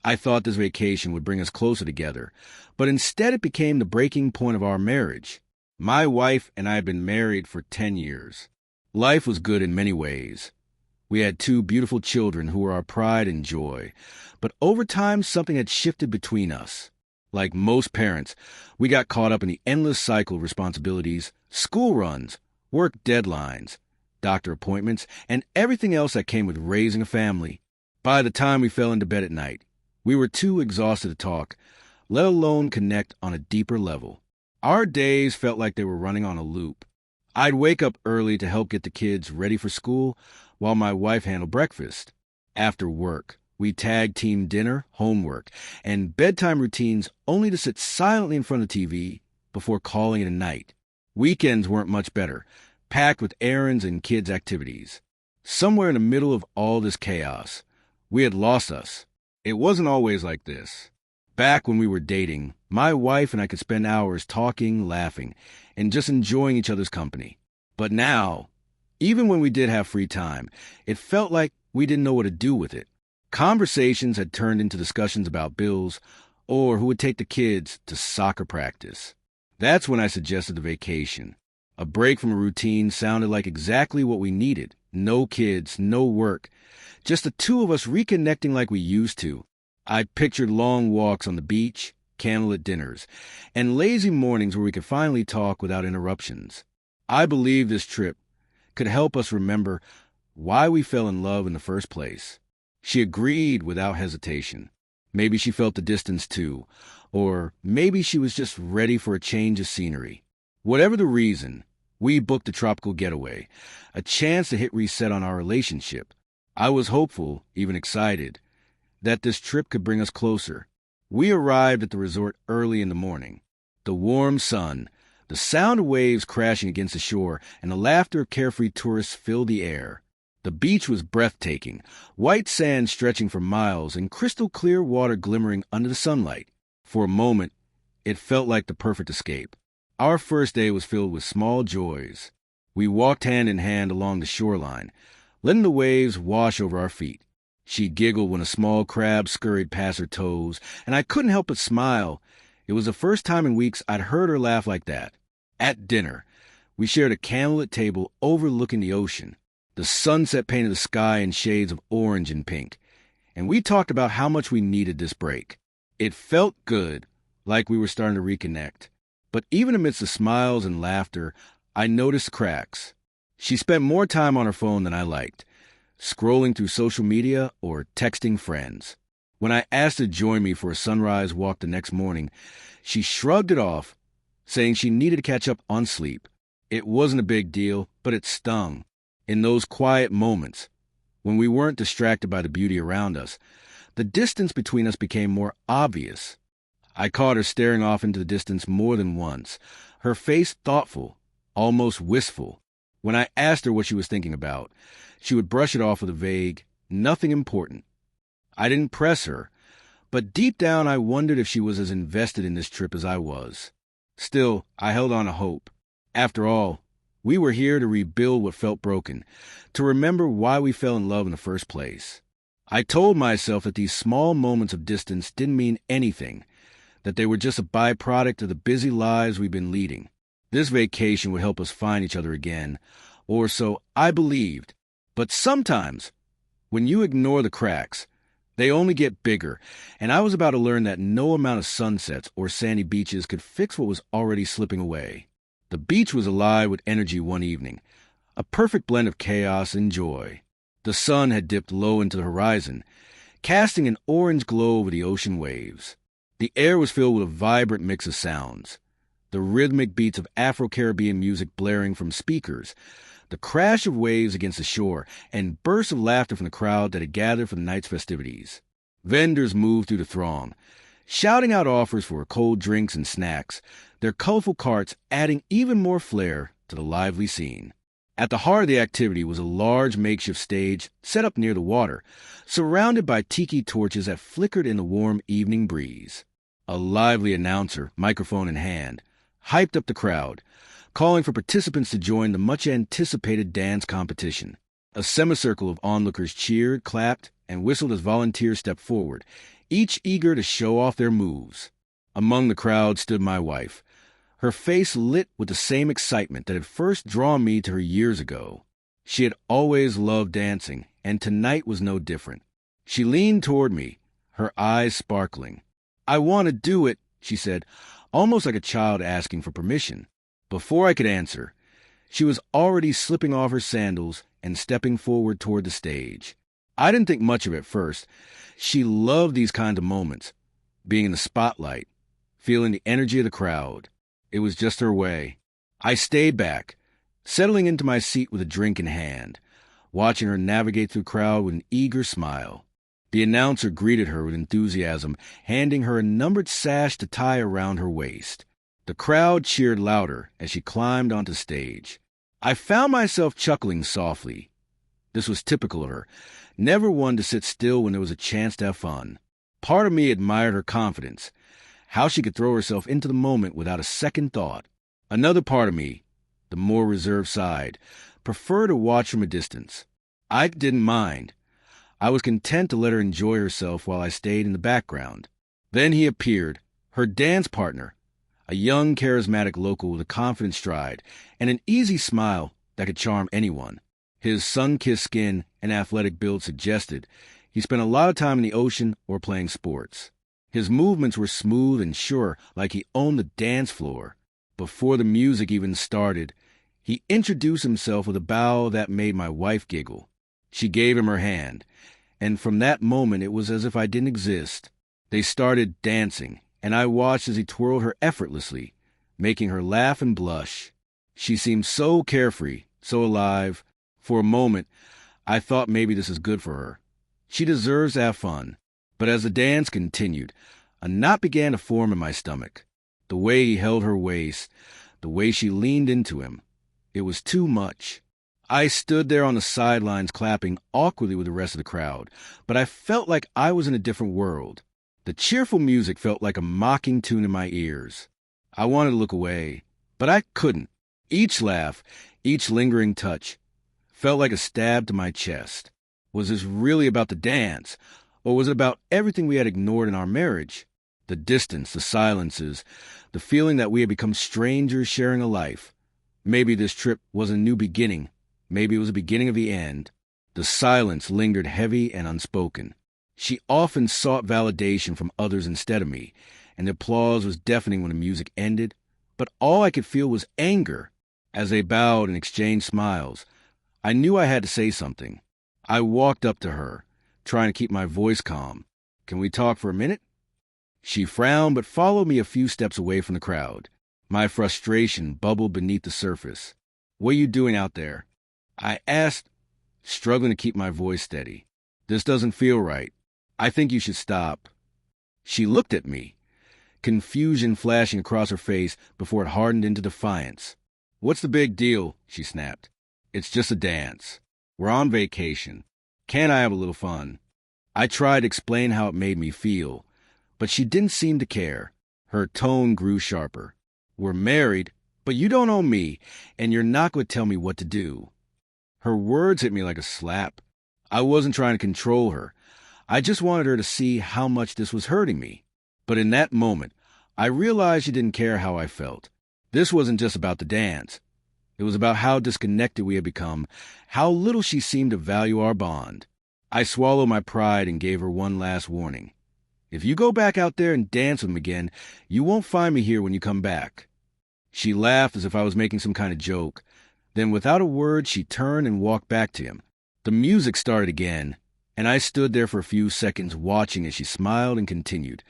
I thought this vacation would bring us closer together, but instead it became the breaking point of our marriage. My wife and I had been married for 10 years. Life was good in many ways. We had 2 beautiful children who were our pride and joy. But over time, something had shifted between us. Like most parents, we got caught up in the endless cycle of responsibilities, school runs, work deadlines, doctor appointments, and everything else that came with raising a family. By the time we fell into bed at night, we were too exhausted to talk, let alone connect on a deeper level. Our days felt like they were running on a loop. I'd wake up early to help get the kids ready for school while my wife handled breakfast. After work, we tag team dinner, homework, and bedtime routines only to sit silently in front of the TV before calling it a night. Weekends weren't much better, packed with errands and kids' activities. Somewhere in the middle of all this chaos, we had lost us. It wasn't always like this. Back when we were dating, my wife and I could spend hours talking, laughing, and just enjoying each other's company. But now, even when we did have free time, it felt like we didn't know what to do with it. Conversations had turned into discussions about bills or who would take the kids to soccer practice. That's when I suggested the vacation. A break from a routine sounded like exactly what we needed. No kids, no work, just the 2 of us reconnecting like we used to. I pictured long walks on the beach, candlelit dinners, and lazy mornings where we could finally talk without interruptions. I believe this trip could help us remember why we fell in love in the first place. She agreed without hesitation. Maybe she felt the distance too, or maybe she was just ready for a change of scenery. Whatever the reason, we booked a tropical getaway, a chance to hit reset on our relationship. I was hopeful, even excited, that this trip could bring us closer. We arrived at the resort early in the morning. The warm sun, the sound of waves crashing against the shore, and the laughter of carefree tourists filled the air. The beach was breathtaking, white sand stretching for miles and crystal clear water glimmering under the sunlight. For a moment, it felt like the perfect escape. Our first day was filled with small joys. We walked hand in hand along the shoreline, letting the waves wash over our feet. She giggled when a small crab scurried past her toes, and I couldn't help but smile. It was the first time in weeks I'd heard her laugh like that. At dinner, we shared a candlelit table overlooking the ocean. The sunset painted the sky in shades of orange and pink, and we talked about how much we needed this break. It felt good, like we were starting to reconnect. But even amidst the smiles and laughter, I noticed cracks. She spent more time on her phone than I liked, scrolling through social media or texting friends. When I asked her to join me for a sunrise walk the next morning, she shrugged it off, saying she needed to catch up on sleep. It wasn't a big deal, but it stung. In those quiet moments, when we weren't distracted by the beauty around us, the distance between us became more obvious. I caught her staring off into the distance more than once, her face thoughtful, almost wistful. When I asked her what she was thinking about, she would brush it off with a vague, nothing important. I didn't press her, but deep down I wondered if she was as invested in this trip as I was. Still, I held on to hope. After all, we were here to rebuild what felt broken, to remember why we fell in love in the first place. I told myself that these small moments of distance didn't mean anything, that they were just a byproduct of the busy lives we've been leading. This vacation would help us find each other again, or so I believed. But sometimes, when you ignore the cracks, they only get bigger, and I was about to learn that no amount of sunsets or sandy beaches could fix what was already slipping away. The beach was alive with energy one evening, a perfect blend of chaos and joy. The sun had dipped low into the horizon, casting an orange glow over the ocean waves. The air was filled with a vibrant mix of sounds, the rhythmic beats of Afro-Caribbean music blaring from speakers, the crash of waves against the shore, and bursts of laughter from the crowd that had gathered for the night's festivities. Vendors moved through the throng, shouting out offers for cold drinks and snacks, their colorful carts adding even more flair to the lively scene. At the heart of the activity was a large makeshift stage set up near the water, surrounded by tiki torches that flickered in the warm evening breeze. A lively announcer, microphone in hand, hyped up the crowd, calling for participants to join the much-anticipated dance competition. A semicircle of onlookers cheered, clapped, and whistled as volunteers stepped forward, each eager to show off their moves. Among the crowd stood my wife, her face lit with the same excitement that had first drawn me to her years ago. She had always loved dancing, and tonight was no different. She leaned toward me, her eyes sparkling. "I want to do it," she said, almost like a child asking for permission. Before I could answer, she was already slipping off her sandals and stepping forward toward the stage. I didn't think much of it at first. She loved these kinds of moments, being in the spotlight, feeling the energy of the crowd. It was just her way. I stayed back, settling into my seat with a drink in hand, watching her navigate through the crowd with an eager smile. The announcer greeted her with enthusiasm, handing her a numbered sash to tie around her waist. The crowd cheered louder as she climbed onto stage. I found myself chuckling softly. This was typical of her, never one to sit still when there was a chance to have fun. Part of me admired her confidence, how she could throw herself into the moment without a second thought. Another part of me, the more reserved side, preferred to watch from a distance. I didn't mind. I was content to let her enjoy herself while I stayed in the background. Then he appeared, her dance partner, a young, charismatic local with a confident stride and an easy smile that could charm anyone. His sun-kissed skin and athletic build suggested he spent a lot of time in the ocean or playing sports. His movements were smooth and sure, like he owned the dance floor. Before the music even started, he introduced himself with a bow that made my wife giggle. She gave him her hand, and from that moment it was as if I didn't exist. They started dancing, and I watched as he twirled her effortlessly, making her laugh and blush. She seemed so carefree, so alive. For a moment, I thought maybe this is good for her. She deserves to have fun. But as the dance continued, a knot began to form in my stomach. The way he held her waist, the way she leaned into him, it was too much. I stood there on the sidelines clapping awkwardly with the rest of the crowd, but I felt like I was in a different world. The cheerful music felt like a mocking tune in my ears. I wanted to look away, but I couldn't. Each laugh, each lingering touch, felt like a stab to my chest. Was this really about the dance, or was it about everything we had ignored in our marriage? The distance, the silences, the feeling that we had become strangers sharing a life. Maybe this trip was a new beginning. Maybe it was the beginning of the end. The silence lingered heavy and unspoken. She often sought validation from others instead of me, and the applause was deafening when the music ended. But all I could feel was anger. As they bowed and exchanged smiles, I knew I had to say something. I walked up to her, trying to keep my voice calm. "Can we talk for a minute?" She frowned but followed me a few steps away from the crowd. My frustration bubbled beneath the surface. "What are you doing out there?" I asked, struggling to keep my voice steady. "This doesn't feel right. I think you should stop." She looked at me, confusion flashing across her face before it hardened into defiance. "What's the big deal?" she snapped. "It's just a dance. We're on vacation. Can't I have a little fun?" I tried to explain how it made me feel, but she didn't seem to care. Her tone grew sharper. "We're married, but you don't own me, and you're not going to tell me what to do." Her words hit me like a slap. I wasn't trying to control her. I just wanted her to see how much this was hurting me. But in that moment, I realized she didn't care how I felt. This wasn't just about the dance. It was about how disconnected we had become, how little she seemed to value our bond. I swallowed my pride and gave her one last warning. "If you go back out there and dance with him again, you won't find me here when you come back." She laughed as if I was making some kind of joke. Then without a word, she turned and walked back to him. The music started again, and I stood there for a few seconds watching as she smiled and continued,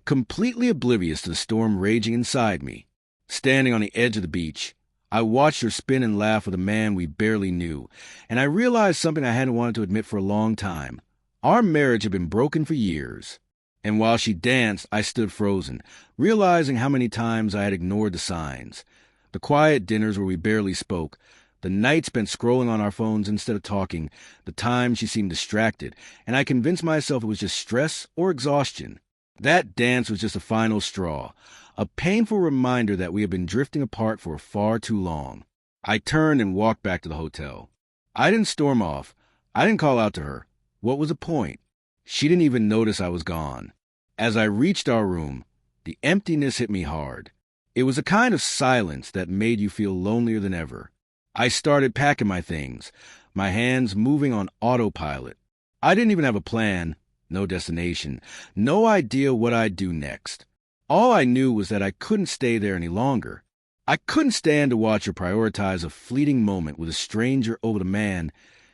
completely oblivious to the storm raging inside me. Standing on the edge of the beach, I watched her spin and laugh with a man we barely knew, and I realized something I hadn't wanted to admit for a long time. Our marriage had been broken for years. And while she danced, I stood frozen, realizing how many times I had ignored the signs. The quiet dinners where we barely spoke, the nights spent scrolling on our phones instead of talking, the times she seemed distracted, and I convinced myself it was just stress or exhaustion. That dance was just a final straw, a painful reminder that we had been drifting apart for far too long. I turned and walked back to the hotel. I didn't storm off. I didn't call out to her. What was the point? She didn't even notice I was gone. As I reached our room, the emptiness hit me hard. It was a kind of silence that made you feel lonelier than ever. I started packing my things, my hands moving on autopilot. I didn't even have a plan, no destination, no idea what I'd do next. All I knew was that I couldn't stay there any longer. I couldn't stand to watch her prioritize a fleeting moment with a stranger over the man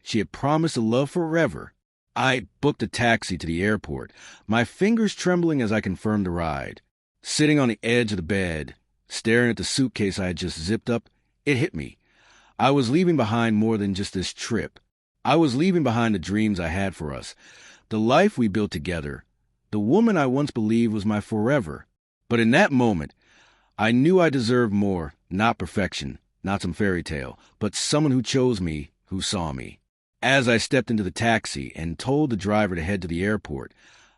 she had promised to love forever. I booked a taxi to the airport, my fingers trembling as I confirmed the ride. Sitting on the edge of the bed, staring at the suitcase I had just zipped up, it hit me. I was leaving behind more than just this trip. I was leaving behind the dreams I had for us, the life we built together, the woman I once believed was my forever. But in that moment, I knew I deserved more, not perfection, not some fairy tale, but someone who chose me, who saw me. As I stepped into the taxi and told the driver to head to the airport,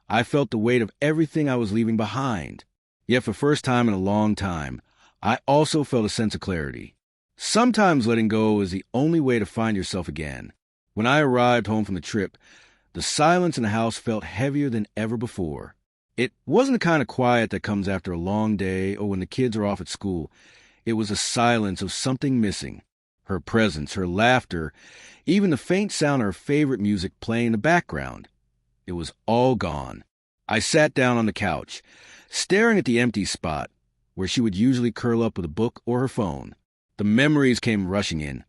I felt the weight of everything I was leaving behind. Yet for the first time in a long time, I also felt a sense of clarity. Sometimes letting go is the only way to find yourself again. When I arrived home from the trip, the silence in the house felt heavier than ever before. It wasn't the kind of quiet that comes after a long day or when the kids are off at school. It was a silence of something missing. Her presence, her laughter, even the faint sound of her favorite music playing in the background. It was all gone. I sat down on the couch, staring at the empty spot where she would usually curl up with a book or her phone. The memories came rushing in.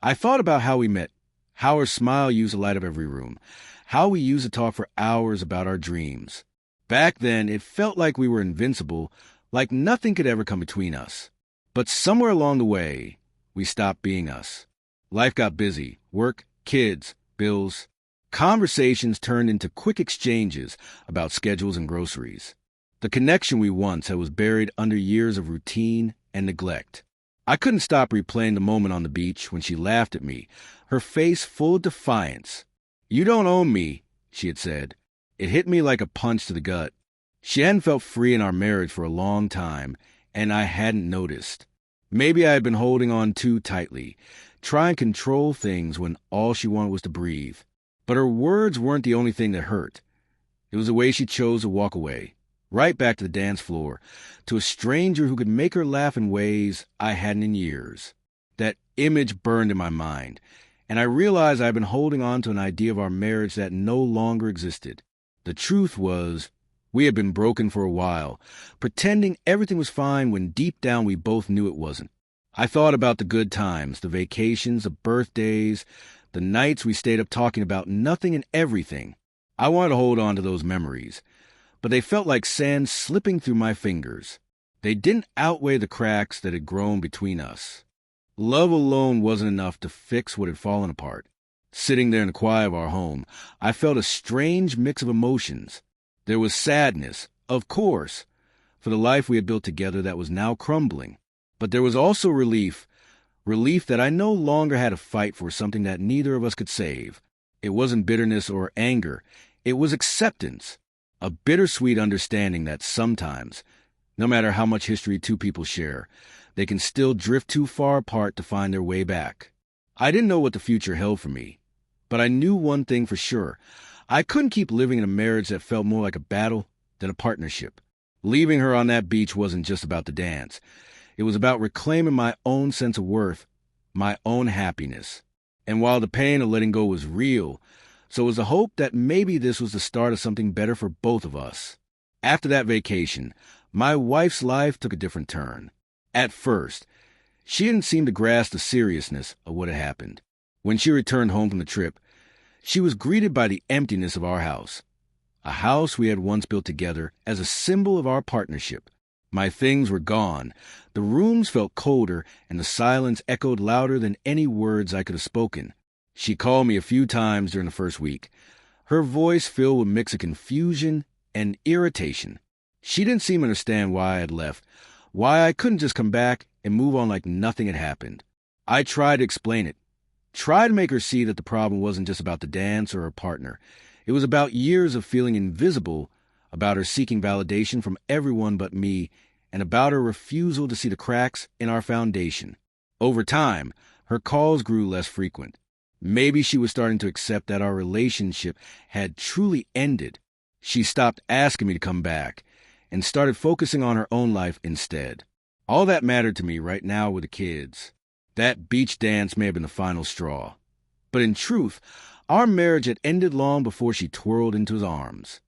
I thought about how we met, how her smile used to light up every room, how we used to talk for hours about our dreams. Back then, it felt like we were invincible, like nothing could ever come between us. But somewhere along the way, we stopped being us. Life got busy. Work, kids, bills. Conversations turned into quick exchanges about schedules and groceries. The connection we once had was buried under years of routine and neglect. I couldn't stop replaying the moment on the beach when she laughed at me, her face full of defiance. "You don't own me," she had said. It hit me like a punch to the gut. She hadn't felt free in our marriage for a long time, and I hadn't noticed. Maybe I had been holding on too tightly, trying to control things when all she wanted was to breathe. But her words weren't the only thing that hurt. It was the way she chose to walk away, right back to the dance floor, to a stranger who could make her laugh in ways I hadn't in years. That image burned in my mind, and I realized I had been holding on to an idea of our marriage that no longer existed. The truth was, we had been broken for a while, pretending everything was fine when deep down we both knew it wasn't. I thought about the good times, the vacations, the birthdays, the nights we stayed up talking about nothing and everything. I wanted to hold on to those memories, but they felt like sand slipping through my fingers. They didn't outweigh the cracks that had grown between us. Love alone wasn't enough to fix what had fallen apart. Sitting there in the quiet of our home, I felt a strange mix of emotions. There was sadness, of course, for the life we had built together that was now crumbling. But there was also relief that I no longer had to fight for something that neither of us could save. It wasn't bitterness or anger. It was acceptance, a bittersweet understanding that sometimes, no matter how much history two people share, they can still drift too far apart to find their way back. I didn't know what the future held for me, but I knew one thing for sure. I couldn't keep living in a marriage that felt more like a battle than a partnership. Leaving her on that beach wasn't just about the dance. It was about reclaiming my own sense of worth, my own happiness. And while the pain of letting go was real, so was the hope that maybe this was the start of something better for both of us. After that vacation, my wife's life took a different turn. At first, she didn't seem to grasp the seriousness of what had happened. When she returned home from the trip, she was greeted by the emptiness of our house, a house we had once built together as a symbol of our partnership. My things were gone. The rooms felt colder, and the silence echoed louder than any words I could have spoken. She called me a few times during the first week, her voice filled with a mix of confusion and irritation. She didn't seem to understand why I had left, why I couldn't just come back and move on like nothing had happened. I tried to explain it, tried to make her see that the problem wasn't just about the dance or her partner. It was about years of feeling invisible, about her seeking validation from everyone but me, and about her refusal to see the cracks in our foundation. Over time, her calls grew less frequent. Maybe she was starting to accept that our relationship had truly ended. She stopped asking me to come back and started focusing on her own life instead. All that mattered to me right now were the kids. That beach dance may have been the final straw. But in truth, our marriage had ended long before she twirled into his arms.